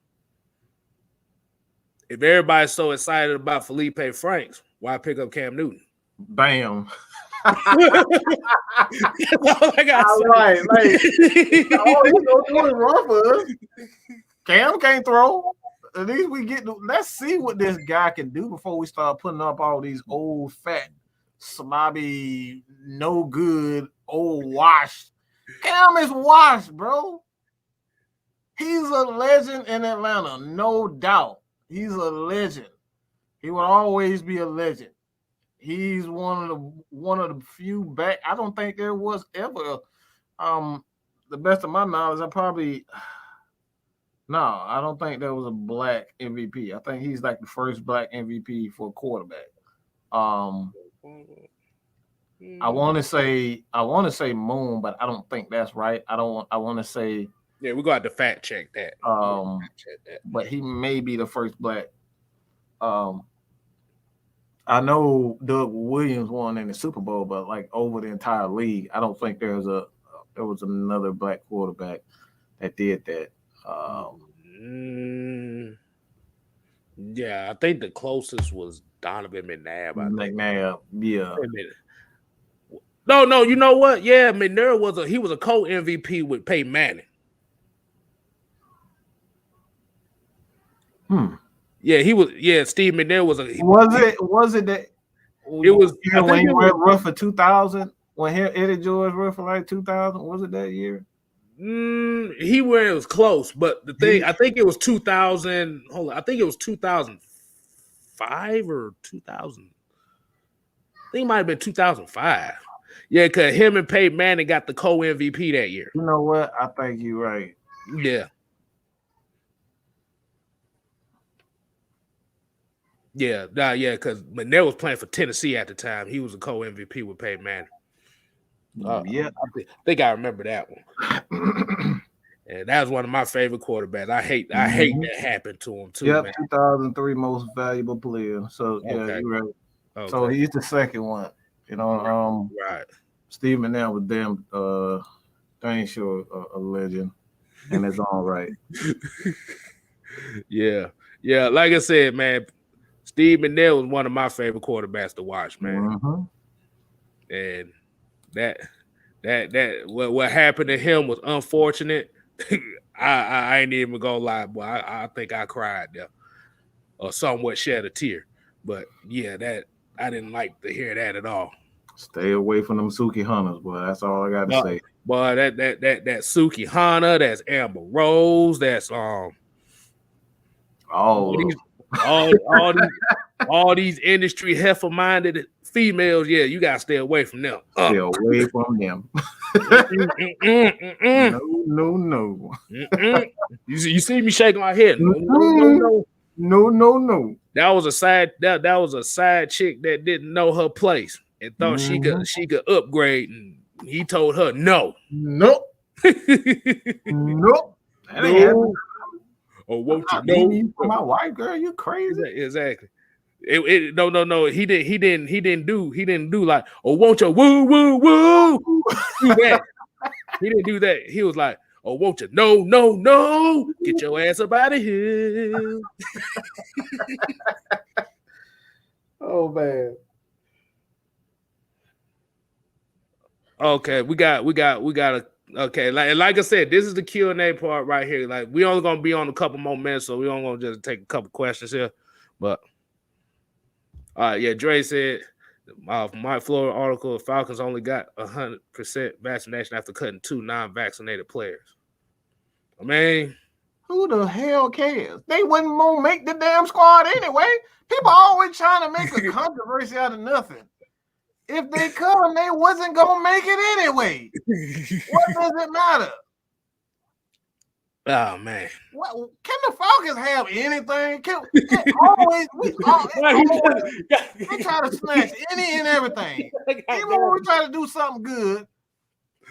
A: if everybody's so excited about Felipe Franks, why pick up Cam Newton?
B: Bam.
A: All
B: right. Like, he's gonna do it wrong for us. Cam can't throw. At least let's see what this guy can do before we start putting up all these old fat slobby, no good, old washed. Cam is washed, bro. He's a legend in Atlanta, no doubt. He's a legend. He will always be a legend. He's one of the few back. I don't think there was ever, the best of my knowledge, I don't think there was a black MVP. I think he's like the first black MVP for a quarterback. I want to say Moon, but I don't think that's right. I want to say.
A: Yeah, we're going to have to fact check that.
B: But he may be the first black. I know Doug Williams won in the Super Bowl, but like over the entire league, I don't think there was another black quarterback that did that.
A: Yeah, I think the closest was Donovan McNabb.
B: McNabb, yeah.
A: No, you know what? Yeah, McNair was a co-MVP with Peyton Manning. Yeah, he was. Yeah, Steve McNair was a.
B: Was it that?
A: It was. I
B: when
A: think
B: he
A: it was
B: rough for 2000. When Eddie George rough for like 2000. Was it that year?
A: He where it was close, but the thing I think it was 2000. Hold on, I think it was 2005 or 2000. I think it might have been 2005. Yeah, because him and Peyton Manning got the co-MVP that year.
B: You know what? I think you're right.
A: Yeah. Yeah, because McNair was playing for Tennessee at the time. He was a co-MVP with Peyton Manning.
B: Yeah,
A: I think I remember that one. And that was one of my favorite quarterbacks. I hate that happened to him too.
B: Yep,
A: man.
B: 2003 most valuable player. So yeah, you're right. Okay. So he's the second one. You know,
A: right.
B: Steve McNair was damn dang sure a legend, and it's all right.
A: Yeah. Like I said, man, Steve McNair was one of my favorite quarterbacks to watch, man. And that what happened to him was unfortunate. I ain't even gonna lie, boy. I think I cried there, or somewhat shed a tear. But yeah, that I didn't like to hear that at all.
B: Stay away from them Suki Hunters, boy. That's all I got to say.
A: Boy, that Suki Hunter, that's Amber Rose, that's all these industry heifer-minded females. Yeah, you gotta stay away from them.
B: Stay away from them. No.
A: You see me shaking my head.
B: No.
A: That was a side chick that didn't know her place and thought she could upgrade, and he told her no.
B: Nope. Nope. That ain't happening.
A: Or won't you know?
B: You for my wife, girl? You crazy?
A: Exactly. No. He didn't do like, oh, won't you woo do that. He didn't do that. He was like, oh, won't you no, get your ass up out of here.
B: Oh man.
A: Okay, we got a okay. Like I said, this is the Q&A part right here. Like, we only gonna be on a couple more minutes, so we only gonna just take a couple questions here. But Dre said, my Florida article, Falcons only got 100% vaccination after cutting 2 non-vaccinated players. I mean,
B: who the hell cares? They wouldn't gonna make the damn squad anyway. People always trying to make a controversy out of nothing. If they come, they wasn't gonna make it anyway. What does it matter?
A: Oh man!
B: What, can the Falcons have anything? We try to snatch any and everything. Even when we try to do something good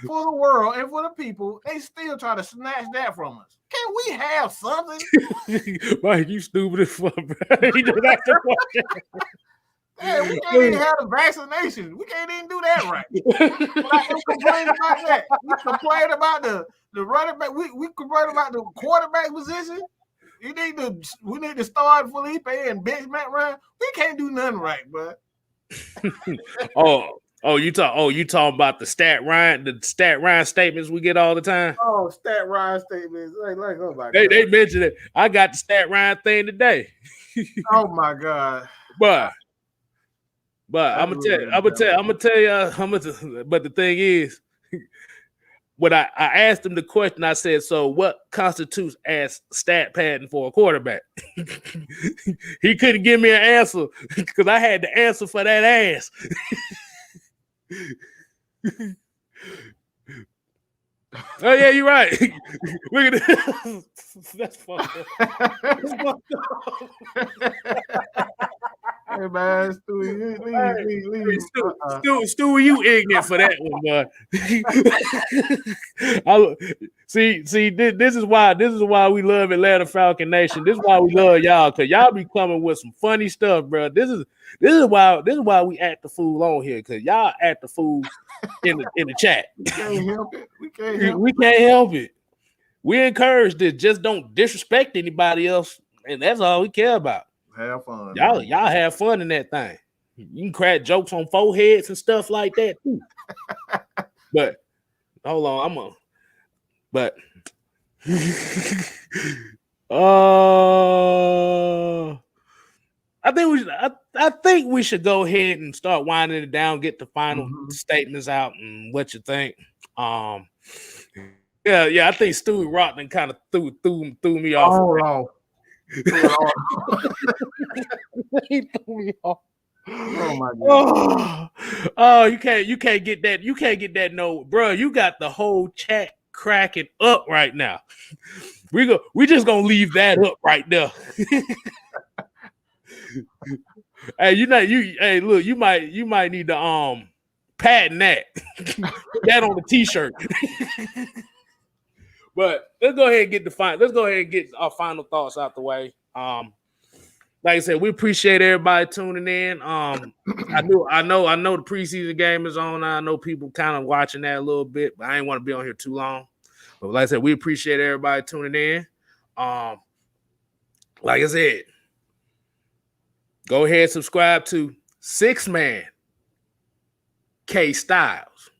B: for the world and for the people, they still try to snatch that from us. Can we have something?
A: Mike, you stupid as fuck, bro. He just asked the question.
B: Hey, we can't even have the vaccination. We can't even do that right. Like, we complain about that. We complain about the running back. We complain about the quarterback position. We need to start Feleipe and bench Matt Ryan. We can't do nothing right, bro.
A: You talking about the stat Ryan statements we get all the time?
B: Oh, stat Ryan statements. Like oh my God.
A: They mentioned it. I got the stat Ryan thing today.
B: Oh my God.
A: But I'm gonna tell you. But the thing is, when I asked him the question, I said, "So what constitutes as stat padding for a quarterback?" He couldn't give me an answer because I had the answer for that ass. Oh yeah, you're right. Look at this. That's fucked up.
B: Hey man, Stewie, leave.
A: Stewie, you ignorant for that one, boy. See, this is why we love Atlanta Falcon Nation. This is why we love y'all, because y'all be coming with some funny stuff, bro. This is why we act the fool on here, because y'all act the fool in the chat.
B: We can't help it.
A: We can't help it. We encourage this. Just don't disrespect anybody else, and that's all we care about.
B: Have fun.
A: Y'all have fun in that thing. You can crack jokes on foreheads and stuff like that too. But hold on, but I think we should go ahead and start winding it down, get the final statements out, and what you think. Yeah, I think Stewie Rockman kind of threw me off.
B: Oh,
A: He threw me off.
B: Oh my God.
A: Oh, you can't get that. You can't get that. No, bro, you got the whole chat cracking up right now. We just gonna leave that up right there. Hey, look, you might need to patent that. Put that on the t-shirt. But let's go ahead and get our final thoughts out the way. Like I said, we appreciate everybody tuning in. I know the preseason game is on. I know people kind of watching that a little bit, but I ain't want to be on here too long. But like I said, we appreciate everybody tuning in. Like I said, go ahead and subscribe to 6-Man K Styles.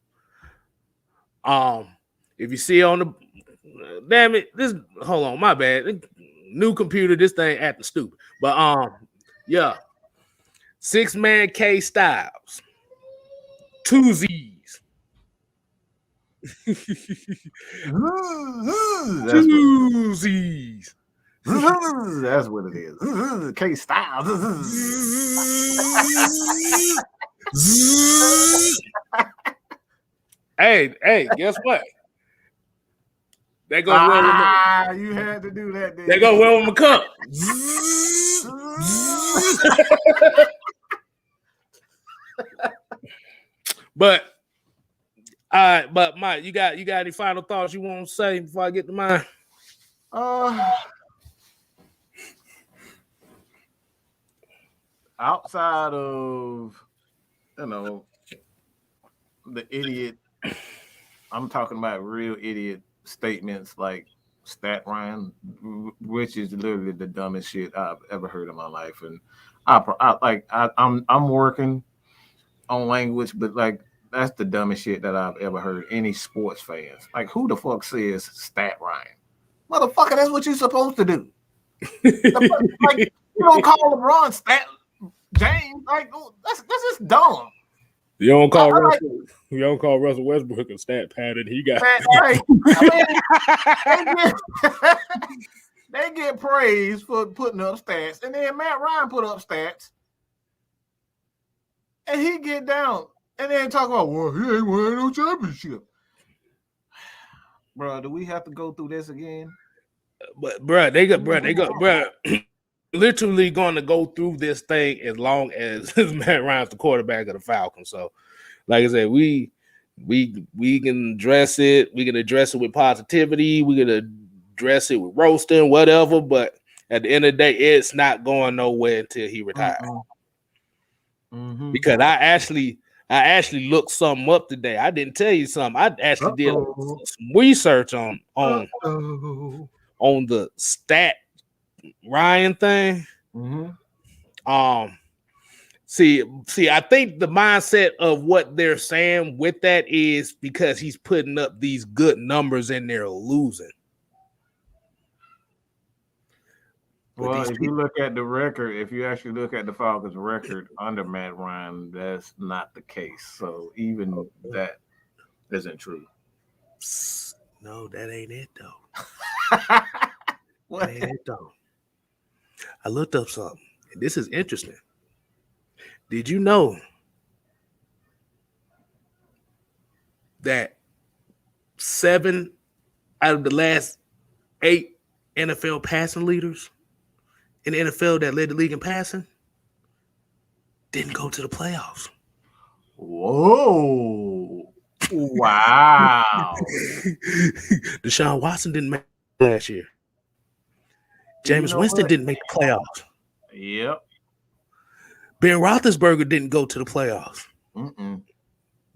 A: If you see on the damn it, hold on, my bad. New computer, this thing acting stupid. But yeah. 6-Man K Styles. 2 Z's. Two Z's.
B: That's what it is. K Styles.
A: Hey, guess what? They go well with me.
B: You had to do that.
A: They go well with my cup. But Mike, you got any final thoughts you want to say before I get to mine?
B: Outside of the idiot, I'm talking about real idiot statements like Stat Ryan, which is literally the dumbest shit I've ever heard in my life. And I'm working on language, but like that's the dumbest shit that I've ever heard any sports fans. Like, who the fuck says Stat Ryan? Motherfucker, that's what you're supposed to do. Like, you don't call LeBron Stat James. Like, that's just dumb.
A: You don't call Russell Westbrook a stat pattern. He got
B: right. They get praised for putting up stats, and then Matt Ryan put up stats, and he get down, and then talk about, well, he ain't winning no championship. Bro, do we have to go through this again?
A: But they go, literally going to go through this thing as long as Matt Ryan's the quarterback of the Falcons. So, like I said, we can address it. We can address it with positivity. We can address it with roasting, whatever. But at the end of the day, it's not going nowhere until he retires. Because I actually looked something up today. I didn't tell you something. I actually did some research on the Stat Ryan thing. See, I think the mindset of what they're saying with that is because he's putting up these good numbers and they're losing.
B: Well, if you look at the record, if you actually look at the Falcons' record under Matt Ryan, that's not the case. So even that isn't true.
A: No, that ain't it though.
B: What?
A: That ain't it though. I looked up something. And this is interesting. Did you know that 7 out of the last 8 NFL passing leaders in the NFL that led the league in passing didn't go to the playoffs?
B: Whoa. Wow.
A: Deshaun Watson didn't make it last year. Jameis Winston didn't make the playoffs.
B: Yep.
A: Ben Roethlisberger didn't go to the playoffs.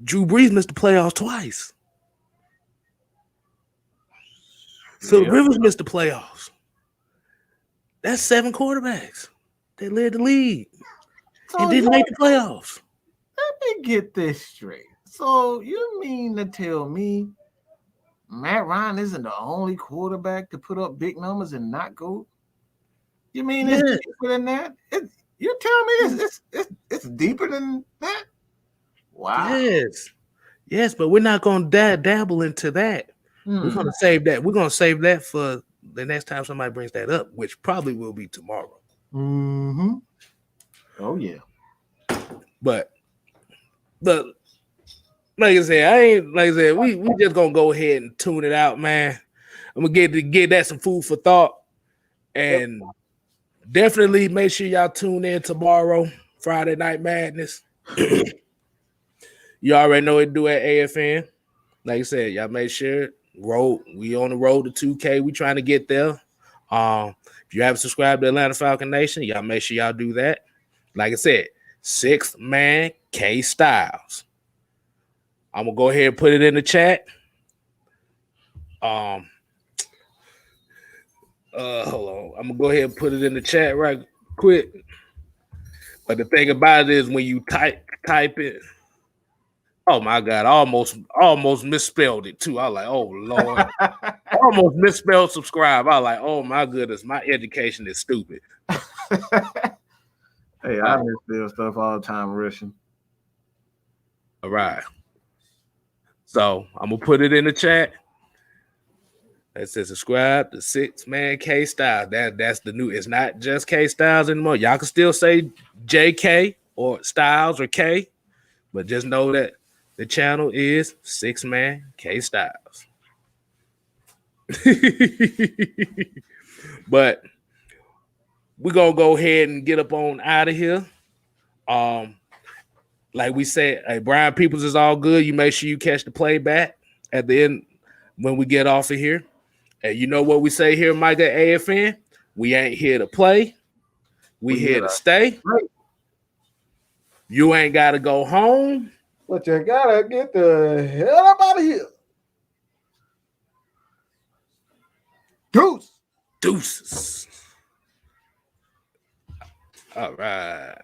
A: Drew Brees missed the playoffs twice. Philip Rivers missed the playoffs. That's 7 quarterbacks that led the league and didn't make the playoffs.
B: Let me get this straight. So you mean to tell me Matt Ryan isn't the only quarterback to put up big numbers and not go? You mean it's
A: Yeah.
B: deeper than that? You tell me it's deeper than that? Wow.
A: Yes, but we're not gonna dabble into that. We're gonna save that. We're gonna save that for the next time somebody brings that up, which probably will be tomorrow.
B: Mm-hmm. Oh yeah.
A: But like I said, we just gonna go ahead and tune it out, man. I'm gonna get that some food for thought, and definitely make sure y'all tune in tomorrow, Friday Night Madness. You already know what to do at AFN. Like I said, y'all make sure we on the road to 2K. We trying to get there. If you haven't subscribed to Atlanta Falcon Nation, y'all make sure y'all do that. Like I said, 6th man K Styles. I'm gonna go ahead and put it in the chat. Hold on. I'm gonna go ahead and put it in the chat right quick. But the thing about it is when you type it, oh my God, I almost misspelled it too. I was like, oh Lord. I almost misspelled subscribe. I was like, oh my goodness, my education is stupid.
B: Hey, I misspell stuff all the time, Russian.
A: All right. So I'm gonna put it in the chat. It says subscribe to 6th man K Styles. That's the new. It's not just K Styles anymore. Y'all can still say JK or Styles or K, but just know that the channel is 6th man K Styles. But we're gonna go ahead and get up on out of here. Like we said, hey, Brian Peoples is all good. You make sure you catch the playback at the end when we get off of here. And you know what we say here, Mike, at AFN? We ain't here to play. We here to stay. You ain't got to go home.
C: But you gotta get the hell up out of here. Deuces.
A: All right.